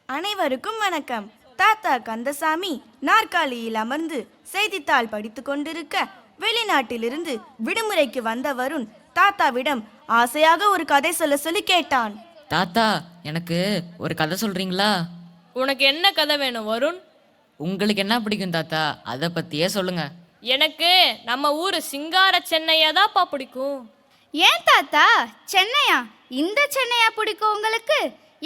அனைவருக்கும் வணக்கம். தாத்தா கந்தசாமி நாற்காலியில் அமர்ந்து செய்தித்தாள் படித்து கொண்டிருக்க, வெளிநாட்டிலிருந்து விடுமுறைக்கு வந்த வருண் தாத்தாவிடம் ஆசையாக ஒரு கதை சொல்ல சொல்லி கேட்டான். தாத்தா, எனக்கு ஒரு கதை சொல்றீங்களா? உனக்கு என்ன கதை வேணும் வருண்? உங்களுக்கு என்ன பிடிக்கும் தாத்தா, அதை பத்தியே சொல்லுங்க. எனக்கு நம்ம ஊரு சிங்கார சென்னையா தான்ப்பா பிடிக்கும். ஏன் தாத்தா சென்னையா? இந்த சென்னையா பிடிக்கும் உங்களுக்கு?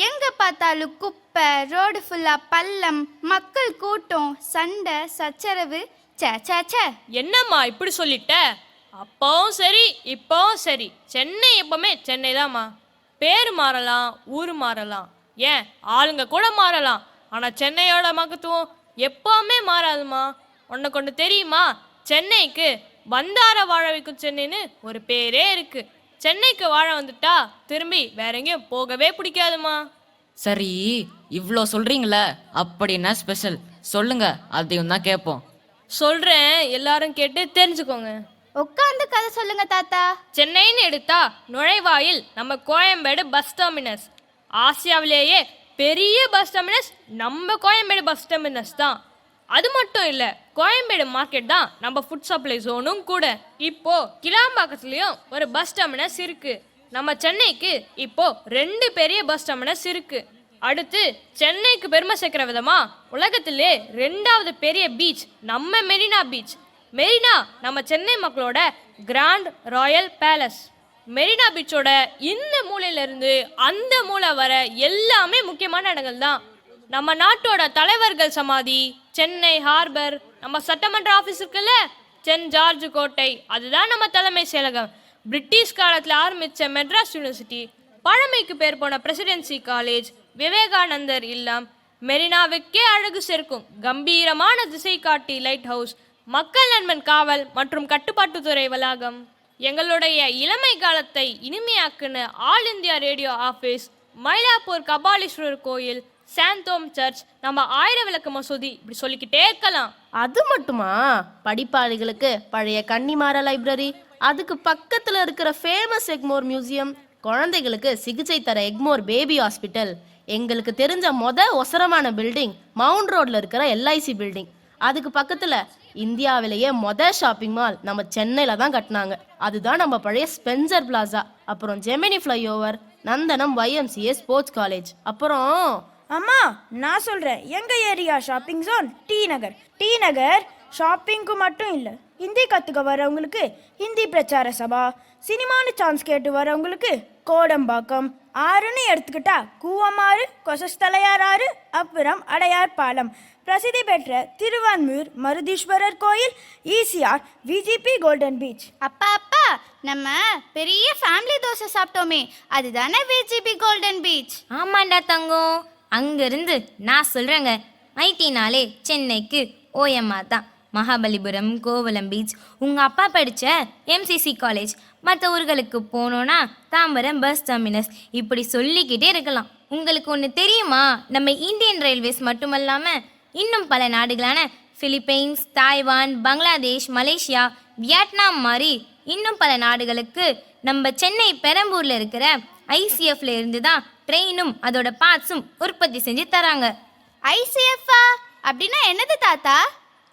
எங்க பார்த்தாலும் குப்பை, ரோடு ஃபுல்லா பள்ளம், மக்கள் கூட்டம், சண்டை சச்சரவு. சே என்னம்மா இப்படி சொல்லிட்ட? அப்பவும் சரி இப்பவும் சரி, சென்னை எப்பவுமே சென்னை தான்மா. பேர் மாறலாம், ஊர் மாறலாம், ஏன் ஆளுங்க கூட மாறலாம், ஆனா சென்னையோட மகத்துவம் எப்பவுமே மாறாதுமா. உன்னை கொண்டு தெரியுமா, சென்னைக்கு வந்தார வாழ வைக்கும் சென்னைன்னு ஒரு பேரே இருக்கு. சென்னைக்கு வாழ வந்துட்டா திரும்பி வேற எங்கேயும் போகவே பிடிக்காதுமா. சரி, இவ்வளோ சொல்றீங்களே, அப்படி என்ன ஸ்பெஷல் சொல்லுங்க, அதையும் தான் கேட்போம். சொல்றேன், எல்லாரும் கேட்டு தெரிஞ்சுக்கோங்க. உட்காந்து கதை சொல்லுங்க தாத்தா. சென்னைன்னு எடுத்தா நுழைவாயில் நம்ம கோயம்பேடு பஸ் டெர்மினஸ். ஆசியாவிலேயே பெரிய பஸ் டெர்மினஸ் நம்ம கோயம்பேடு பஸ் டெர்மினஸ் தான். அது மட்டும் இல்லை, கோயம்பேடு மார்க்கெட் தான் நம்ம ஃபுட் சப்ளை ஜோனும் கூட. இப்போ கிளாம்பாக்கத்துலேயும் ஒரு பஸ் டெர்மினஸ் இருக்கு. நம்ம சென்னைக்கு இப்போ 2 பெரிய பஸ் டெர்மினஸ் இருக்கு. அடுத்து சென்னைக்கு பெருமை சேர்க்கிற விதமா உலகத்திலே 2வது பெரிய பீச் நம்ம மெரினா பீச். மெரினா நம்ம சென்னை மக்களோட கிராண்ட் ராயல் பேலஸ். மெரினா பீச்சோட இந்த மூலையிலிருந்து அந்த மூலை வர எல்லாமே முக்கியமான இடங்கள் தான். நம்ம நாட்டோட தலைவர்கள் சமாதி, சென்னை ஹார்பர், நம்ம சட்டமன்ற ஆஃபீஸ் இருக்குல்ல, சென்ட் ஜார்ஜ் கோட்டை, அதுதான் நம்ம தலைமை செயலகம். பிரிட்டிஷ் காலத்தில் ஆரம்பித்த மெட்ராஸ் யூனிவர்சிட்டி, பழமைக்கு பேர் போன பிரசிடென்சி காலேஜ், விவேகானந்தர் இல்லம், மெரினாவுக்கே அழகு சேர்க்கும் கம்பீரமான திசை காட்டி லைட் ஹவுஸ், மக்கள் நண்பன் காவல் மற்றும் கட்டுப்பாட்டுத்துறை வளாகம், எங்களுடைய இளமை காலத்தை இனிமையாக்குன all India radio office, Mylapore Kapaleeswarar கோயில், சாந்தோம் சர்ச், நம்ம 1000 விளக்கு மசூதி, இப்படி சொல்லிக்கிட்டே இருக்கலாம். அது மட்டுமா? படிப்பாளிகளுக்கு பழைய கன்னிமார லைப்ரரி, அதுக்கு பக்கத்தில் இருக்கிற ஃபேமஸ் எக்மோர் மியூசியம், குழந்தைகளுக்கு சிகிச்சை தர எக்மோர் பேபி ஹாஸ்பிட்டல், எங்களுக்கு தெரிஞ்ச ஒசரமான பில்டிங் மவுண்ட் ரோட்ல இருக்கிற எல்ஐசி பில்டிங், அதுக்கு பக்கத்தில் இந்தியாவிலேயே ஷாப்பிங் மால் நம்ம சென்னையில் தான் கட்டினாங்க, அதுதான் நம்ம பழைய ஸ்பென்சர் பிளாசா. அப்புறம் ஜெமினி ஃப்ளைஓவர், நந்தனம் YMCA ஸ்போர்ட்ஸ் காலேஜ். அப்புறம் அம்மா, நான் சொல்றேன், எங்க ஏரியா ஷாப்பிங் ஜோன் டி நகர். டி நகர் ஷாப்பிங்க்கு மட்டும் இல்லை, ஹிந்தி கற்றுக்க வரவங்களுக்கு ஹிந்தி பிரச்சார சபா, சினிமானு சான்ஸ் கேட்டு வரவங்களுக்கு கோடம்பாக்கம், ஆறுன்னு எடுத்துக்கிட்டா கூவமாறு, கொசஸ்தலையார் ஆறு, அப்புறம் அடையார் பாலம், பிரசித்தி பெற்ற திருவான்மூர் மருதீஸ்வரர் கோயில், ஈசிஆர், விஜிபி கோல்டன் பீச். அப்பா நம்ம பெரிய ஃபேமிலி தோசை சாப்பிட்டோமே, அதுதானே விஜிபி கோல்டன் பீச். ஆமாண்டா தங்கம், அங்கிருந்து நான் சொல்கிறேங்க, ஐடினாலே சென்னைக்கு OMR தான். மகாபலிபுரம், கோவலம் பீச், உங்கள் அப்பா படித்த MCC காலேஜ், மற்ற ஊர்களுக்கு போனோன்னா தாம்பரம் பஸ் டெர்மினஸ், இப்படி சொல்லிக்கிட்டே இருக்கலாம். உங்களுக்கு ஒன்று தெரியுமா, நம்ம இந்தியன் ரயில்வேஸ் மட்டுமல்லாமல் இன்னும் பல நாடுகளான Philippines, Taiwan, Bangladesh, Malaysia, Vietnam மாதிரி இன்னும் பல நாடுகளுக்கு நம்ம சென்னை பெரம்பூரில் இருக்கிற ICFல இருந்து தான் ட்ரெயினும் அதோட பார்ட்ஸும் உற்பத்தி செஞ்சு தராங்க. ICFா அப்படின்னா என்னது தாத்தா?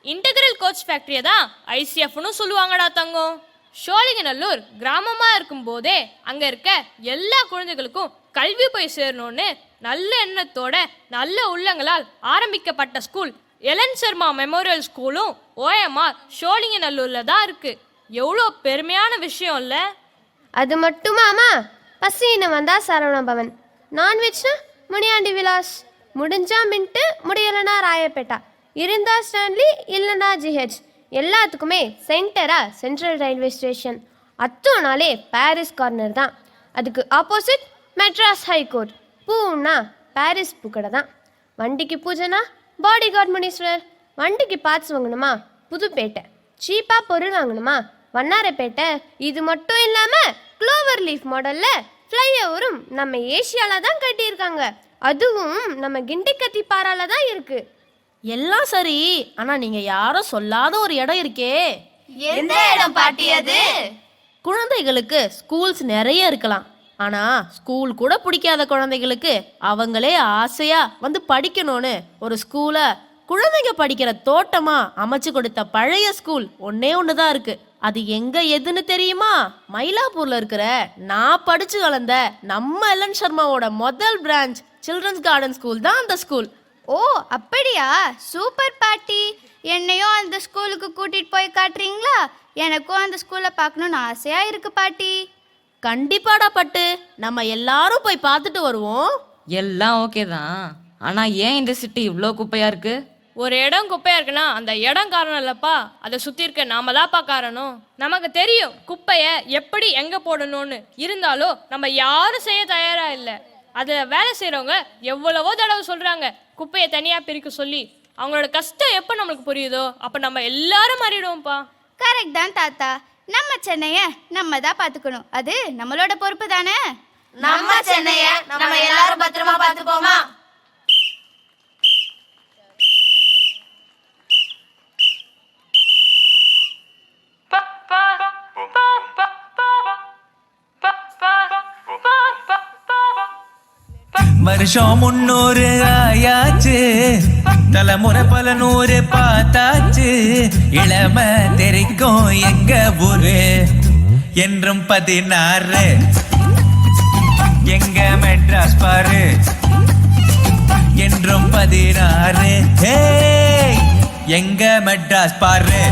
இன்டெகிரல் கோச் ஃபேக்டரியை தான் ICFன்னு சொல்லுவாங்கடா தங்கம். சோழிங்கநல்லூர் கிராமமாக இருக்கும் போதே அங்கே இருக்க எல்லா குழந்தைகளுக்கும் கல்வி போய் சேரணும்னு நல்ல எண்ணத்தோட நல்ல உள்ளங்களால் ஆரம்பிக்கப்பட்ட ஸ்கூல் எலன் சர்மா மெமோரியல் ஸ்கூலும் OMR சோழிங்கநல்லூரில் தான் இருக்குது. எவ்வளோ பெருமையான விஷயம் இல்லை? அது மட்டுமாமா, பசின்னு வந்தா சரவணபவன், நான்வெஜ்னா முனியாண்டி விலாஸ், முடிஞ்சா மின்ட்டு, முடியலனா ராயப்பேட்டா, இருந்தா ஸ்டான்லி, இல்லைனா GH, எல்லாத்துக்குமே சென்டரா சென்ட்ரல் ரயில்வே ஸ்டேஷன். அத்தோனாலே பாரிஸ் கார்னர் தான், அதுக்கு ஆப்போசிட் மெட்ராஸ் ஹைகோர்ட். பூனா பாரிஸ் பூக்கடை தான். வண்டிக்கு பூஜைனா பாடி கார்ட் முனீஸ்வரர், வண்டிக்கு பார்ட்ஸ் வாங்கணுமா புதுப்பேட்டை, சீப்பாக பொருள் வாங்கணுமா வண்ணாரப்பேட்டை. இது மட்டும் இல்லாமல் க்ளோவர் லீஃப் மாடலில் ஃப்ளைஓவரும் நம்ம ஏஷியாவில் தான் கட்டியிருக்காங்க, அதுவும் நம்ம கிண்டிக்கத்தி பாறால தான் இருக்கு. எல்லாம் சரி, ஆனால் நீங்கள் யாரும் சொல்லாத ஒரு இடம் இருக்கே. எந்த இடம் பாட்டி அது? குழந்தைகளுக்கு ஸ்கூல்ஸ் நிறைய இருக்கலாம், ஆனா ஸ்கூல் கூட பிடிக்காத குழந்தைகளுக்கு அவங்களே ஆசையா வந்து படிக்கணும்னு ஒரு ஸ்கூலை குழந்தைங்க படிக்கிற தோட்டமா அமைச்சு கொடுத்த பழைய ஸ்கூல் ஒன்னே ஒண்ணுதான் இருக்கு. அது எங்க எதுன்னு தெரியுமா? மயிலாப்பூர்ல இருக்கிற நான் படிச்சு வளர்ந்த நம்ம எல்என் சர்மாவோட முதல் பிரான்ச் சில்ட்ரன்ஸ் கார்டன் ஸ்கூல் தான் அந்த ஸ்கூல். ஓ அப்படியா, சூப்பர் பாட்டி. என்னையும் அந்த ஸ்கூலுக்கு கூட்டிட்டு போய் காட்டுறீங்களா? எனக்கும் அந்த ஸ்கூலை பார்க்கணும்னு ஆசையா இருக்கு பாட்டி. கண்டிப்பாடா பட்டு, நம்ம எல்லாரும் போய் பார்த்துட்டு வருவோம். எல்லாம் ஓகே தான், ஆனா ஏன் இந்த சிட்டி இவ்வளோ குப்பையா இருக்கு? ஒரு இடம் குப்பையா இருக்குன்னா அந்த இடம் காரணம் இல்லப்பா, அதை சுத்தி இருக்க நாம தான்ப்பா காரணம். நமக்கு தெரியும் குப்பைய எப்படி எங்க போடணும்னு, இருந்தாலும் நம்ம யாரும் செய்ய தயாரா இல்லை. அதை வேலை செய்யறவங்க எவ்வளவோ தடவை சொல்றாங்க குப்பையை தனியா பிரிக்க சொல்லி. அவங்களோட கஷ்டம் எப்ப நம்மளுக்கு புரியுதோ அப்ப நம்ம எல்லாரும் மாறிடுவோம்ப்பா. கரெக்ட் தான் தாத்தா. நம்ம சென்னைய நம்ம தான் பார்த்துக்கணும், அது நம்மளோட பொறுப்பு தானே. நம்ம சென்னைய நம்ம எல்லாரும் பத்திரமா பார்த்துப்போமா? வருஷம் 300 ஆயாச்சு, தலைமுறை பல 100 பார்த்தாச்சு. இளம தெரிக்கும் எங்க ஊரு என்றும் 16. எங்க மெட்ராஸ் பாரு என்றும் 16. எங்க மெட்ராஸ் பாரு.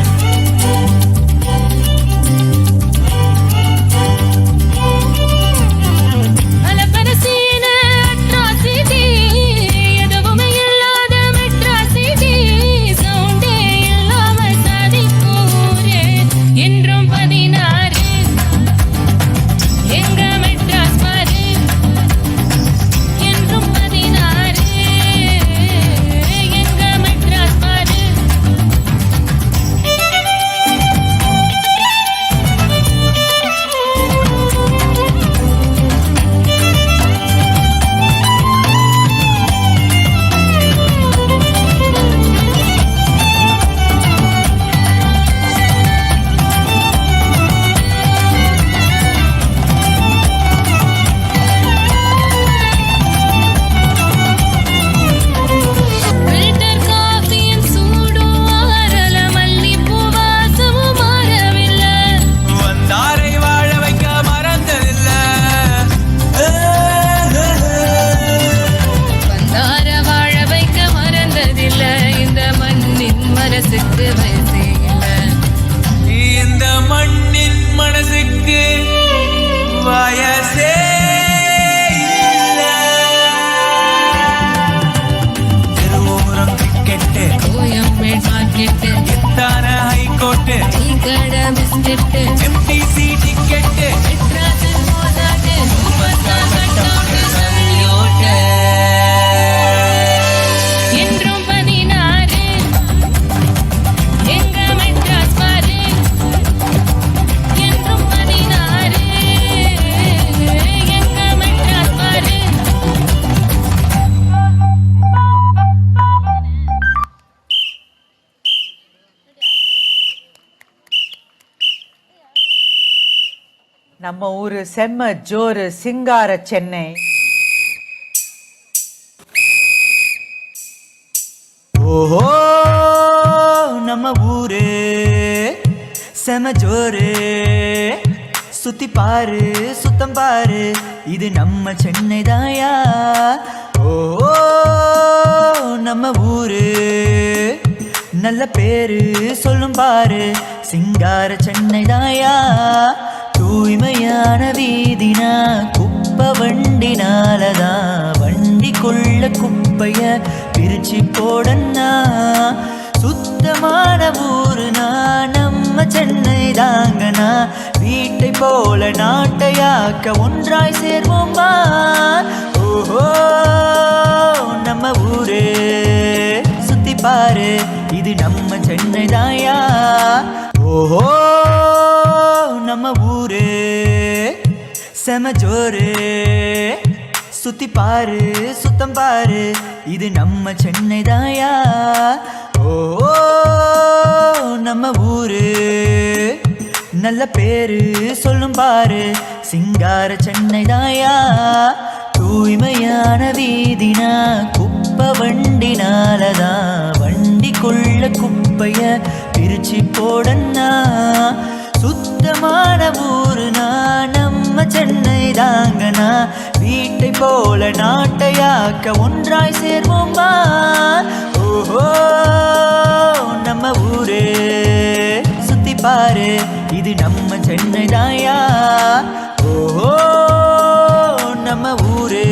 இந்த மண்ணின் மனசுக்கு வயசே இல்ல. திருவோரம் கிரிக்கெட்டு, எத்தான ஹைகோர்ட்டு, எம்டிசி டிக்கெட்டு, நம்ம ஊரு செம்ம ஜோரு சிங்கார சென்னை. ஓஹோ நம்ம ஊரு செம ஜோரு, சுத்தி பாரு சுத்தம் பாரு, இது நம்ம சென்னை தாயா. ஓஹோ நம்ம ஊரு நல்ல பேரு சொல்லும் பாரு, சிங்கார சென்னை தாயா. தூய்மையான வீதினா குப்பை வண்டினாலதான், வண்டிக்குள்ள குப்பைய பிரிச்சு போடனா. சுத்தமான ஊருனா நம்ம சென்னை தாங்கனா, வீட்டை போல நாட்டையாக்க ஒன்றாய் சேர்வோம்பா. ஓஹோ நம்ம ஊரு சுத்தி பாரு, இது நம்ம சென்னை தாயா. ஓஹோ நம்ம ஊரு செம ஜோரு, சுத்தி பாரு சுத்தம் பாரு, இது நம்ம சென்னை தாயா. ஓ நம்ம ஊரு நல்ல பேரு சொல்லும் பாரு, சிங்கார சென்னை தாயா தூய்மையான வீதினா குப்பை வண்டினாலதான் வண்டிக்குள்ள குப்பைய பிரிச்சு போடன்னா சுத்தமான ஊருனா நம்ம சென்னை தாங்கனா வீட்டை போல நாட்டையாக்க ஒன்றாய் சேர்வோம்பா ஓஹோ நம்ம ஊரே சுத்தி பாரு இது நம்ம சென்னை தாயா ஓஹோ நம்ம ஊரே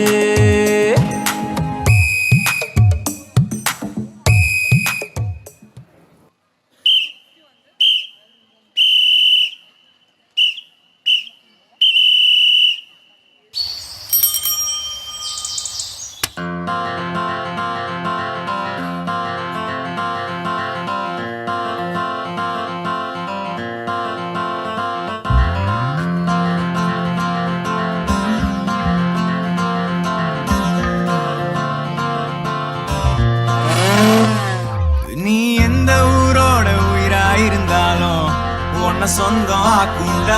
சொந்தம் ஆக்குண்டா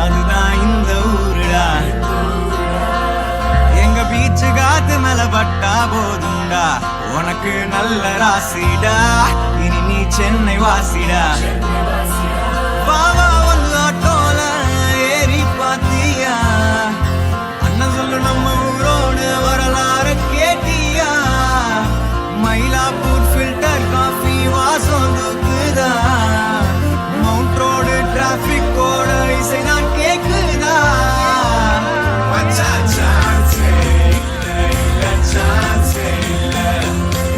அதுதான் இந்த ஊருடா எங்க பீச்சு காத்து மேல பட்டா போதுண்டா உனக்கு நல்ல ராசிடா இனி நீ சென்னை வாசிடா பாவா வந்து ஆட்டோல ஏறி பாத்தியா அண்ணன் சொல்லு நம்ம ஊரோடு வரலாறு கேட்டியா மயிலாப்பூர் ஃபில்டர் காஃபி வாசம் தூக்குதா மவுண்ட் ரோடு டிராபிக் கோட இசை நான் கேக்குதா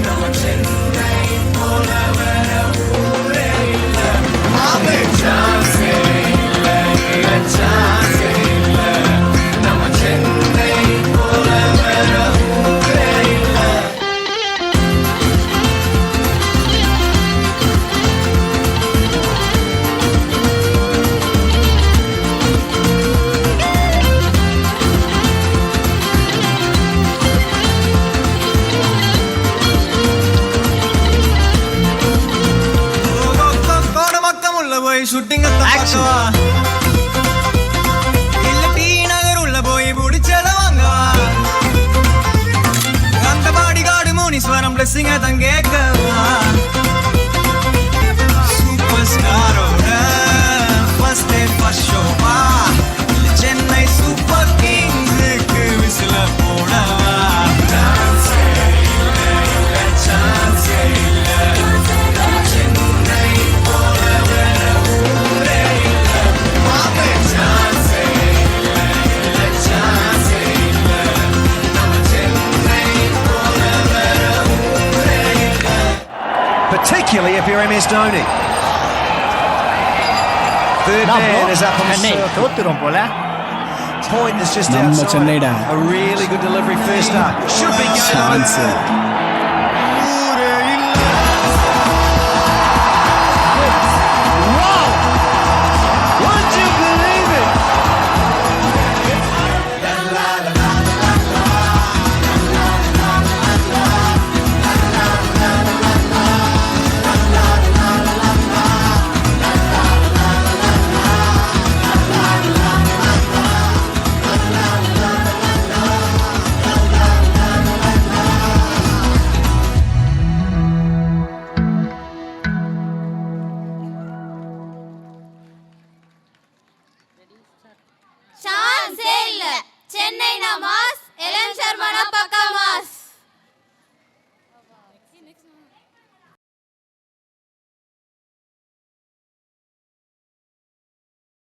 நம்ம சென்னை போல வர ஊரே இல்ல மாமே சான்ஸே இல்ல சான்ஸே இல்ல நம்ம சென்னை போல வர ஊரே இல்ல ஷூட்டிங் இல்ல டி நகர் உள்ள போய் புடிச்சதவாங்க அந்த பாடிகாடு முனீஸ்வரம் பிளஸிங்க தங்கேக்கவா சூப்பர் ஸ்டாரோட ஃபர்ஸ்ட் டே ஃபர்ஸ்ட் ஷோவா சென்னை சூப்பர் கிங்ஸுக்கு விசில போடவா சான்ஸே இல்ல சான்ஸே இல்ல சென்னை போல வர ஊரே இல்ல மாமே சான்ஸே இல்ல சான்ஸே இல்ல நம்ம சென்னை போல வர ஊரே இல்ல particularly if you're MS Dhoni. Third man is up on the circle. Point is just outside. A really good delivery first up. Should be going. சான்ஸே இல்ல சென்னை மாஸ் எலன் சர்மா பக்கா மாஸ்